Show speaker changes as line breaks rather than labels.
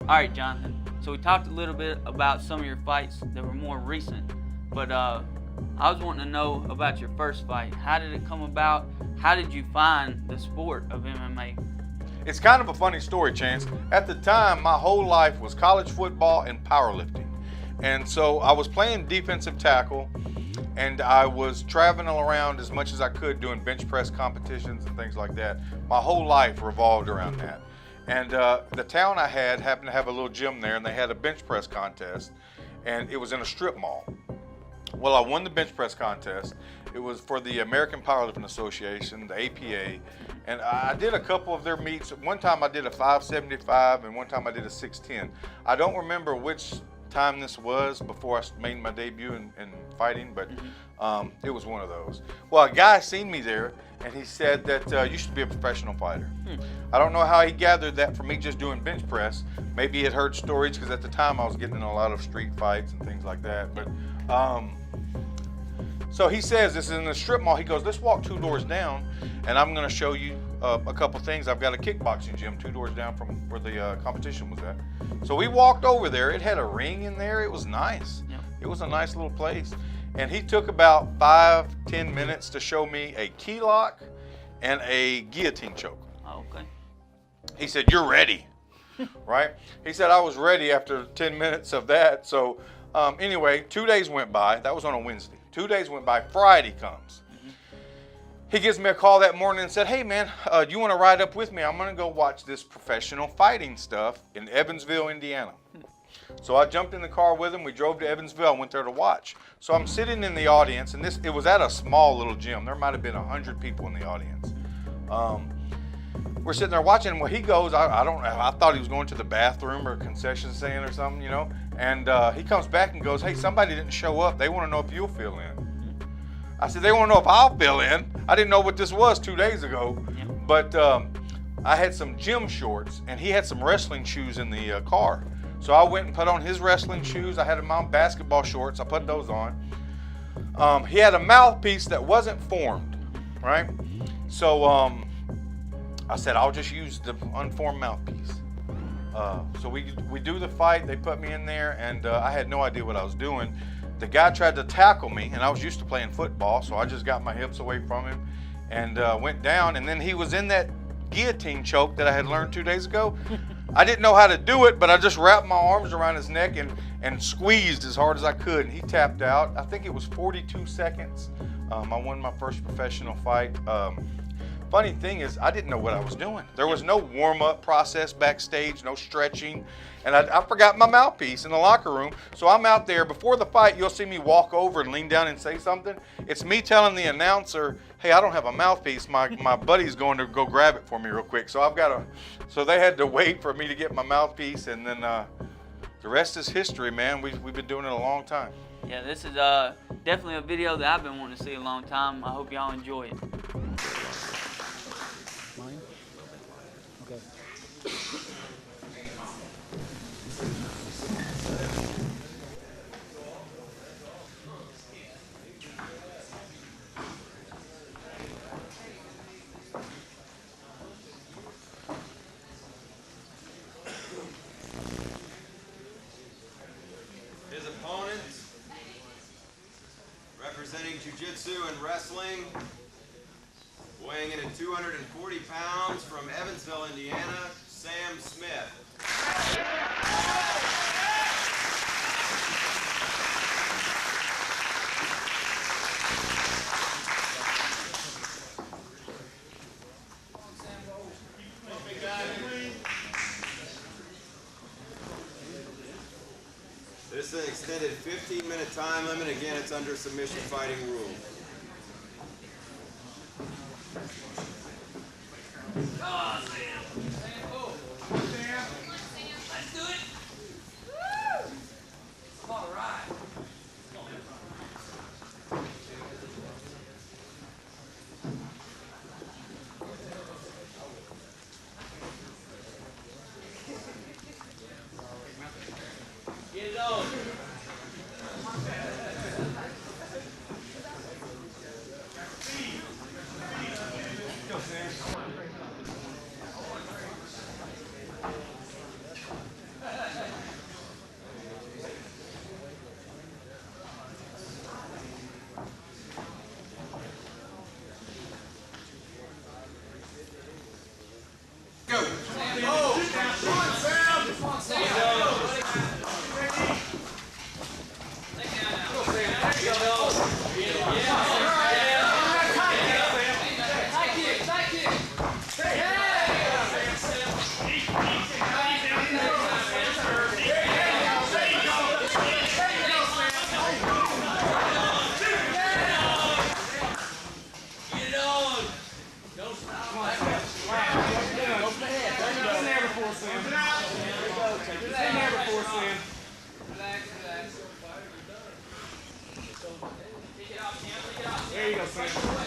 All right, Jonathan. So we talked a little bit about some of your fights that were more recent, but I was wanting to know about your first fight. How did it come about? How did you find the sport of MMA?
It's kind of a funny story, Chance. At the time, my whole life was college football and powerlifting. And so I was playing defensive tackle, and I was traveling around as much as I could doing bench press competitions and things like that. My whole life revolved around that. And the town I had happened to have a little gym there, and they had a bench press contest, and it was in a strip mall. Well, I won the bench press contest. It was for the American Powerlifting Association, the APA, and I did a couple of their meets. One time I did a 575, and one time I did a 610. I don't remember which time this was before I made my debut in fighting, but it was one of those. Well, a guy seen me there, and he said that you should be a professional fighter. I don't know how he gathered that from me just doing bench press. Maybe he had heard stories, because at the time I was getting in a lot of street fights and things like that. But so he says, this is in the strip mall. He goes, let's walk 2 doors down, and I'm going to show you a couple things. I've got a kickboxing gym 2 doors down from where the competition was at. So we walked over there. It had a ring in there. It was nice. Yep. It was a nice little place. And he took about 5-10 minutes to show me a key lock and a guillotine choke.
Oh, okay.
He said, you're ready, right? He said I was ready after 10 minutes of that. So anyway, 2 days went by. That was on a Wednesday. 2 days went by. Friday comes. He gives me a call that morning and said, hey man, do you want to ride up with me? I'm going to go watch this professional fighting stuff in Evansville, Indiana. So I jumped in the car with him. We drove to Evansville. I went there to watch. So I'm sitting in the audience, and it was at a small little gym. There might have been 100 people in the audience. We're sitting there watching. Well, he goes, I don't know. I thought he was going to the bathroom or a concession stand or something, you know. And he comes back and goes, hey, somebody didn't show up. They want to know if you'll fill in. I said, they want to know if I'll fill in. I didn't know what this was 2 days ago. Yep. But I had some gym shorts, and he had some wrestling shoes in the car. So I went and put on his wrestling shoes. I had my own basketball shorts. I put those on. He had a mouthpiece that wasn't formed, right? So I said, I'll just use the unformed mouthpiece. So we do the fight. They put me in there, and I had no idea what I was doing. The guy tried to tackle me, and I was used to playing football, so I just got my hips away from him and went down. And then he was in that guillotine choke that I had learned 2 days ago. I didn't know how to do it, but I just wrapped my arms around his neck and squeezed as hard as I could, and he tapped out. I think it was 42 seconds. I won my first professional fight. Funny thing is, I didn't know what I was doing. There was no warm-up process backstage, no stretching, and I forgot my mouthpiece in the locker room. So I'm out there. Before the fight, you'll see me walk over and lean down and say something. It's me telling the announcer, hey, I don't have a mouthpiece. My buddy's going to go grab it for me real quick. So so they had to wait for me to get my mouthpiece, and then the rest is history, man. We've been doing it a long time.
Yeah, this is definitely a video that I've been wanting to see a long time. I hope y'all enjoy it.
Mine? Okay.
His opponent, representing jiu-jitsu and wrestling, weighing in at 240 pounds from Evansville, Indiana, Sam Smith. This is an extended 15-minute time limit. Again, it's under submission fighting rules.
Come on, Sam. Sam, go. Come on, Sam. Let's do it. Woo! All right. Get it on.
Sam. There you go. Take it in there before, Sam.
Relax, relax. Take it off, Sam. Take it off.
There you go, Sam.